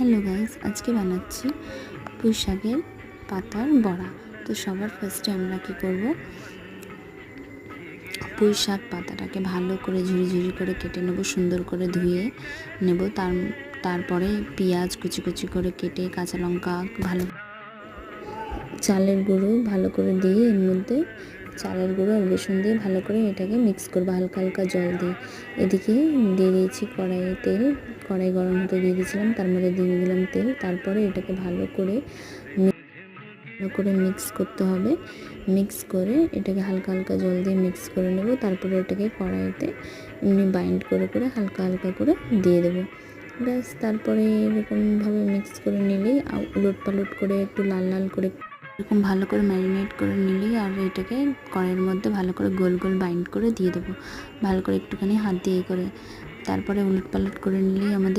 Hello guys, আজকে বানাচ্ছি পুঁই শাকের পাতার বড়া। তো সবার ফার্স্টে আমরা কি করব, পুঁই শাক পাতাটাকে ভালো করে ঝুরি ঝুরি করে কেটে নেব, সুন্দর করে ধুয়ে নেব। তারপরে পেঁয়াজ কুচি কুচি করে কেটে, কাঁচা লঙ্কা, ভালো চালের গুঁড়ো ভালো করে দিয়ে এর মধ্যে চালের গুঁড়ো আর বেসন দিয়ে ভালো করে এটাকে মিক্স করবো হালকা হালকা জল দিয়ে। এদিকে দিয়ে দিয়েছি কড়াইয়ে তেল, কড়াই গরম হতে দিয়ে দিয়েছিলাম, তার মধ্যে দিয়ে দিলাম তেল। তারপরে এটাকে ভালো করে মিক্স করতে হবে। মিক্স করে এটাকে হালকা হালকা জল দিয়ে মিক্স করে নেব। তারপরে এটাকে কড়াইতে এমনি বাইন্ড করে করে হালকা হালকা করে দিয়ে দেবো। ব্যাস, তারপরে এরকমভাবে মিক্স করে নিলেই, উলট পালট করে একটু লাল লাল করে এরকম ভালো করে ম্যারিনেট করে নিলেই, আর এটাকে কড়াইয়ের মধ্যে ভালো করে গোল গোল বাইন্ড করে দিয়ে দেবো, ভালো করে একটুখানি হাত দিয়ে করে। তারপরে উলট পালট করে নিলেই আমাদের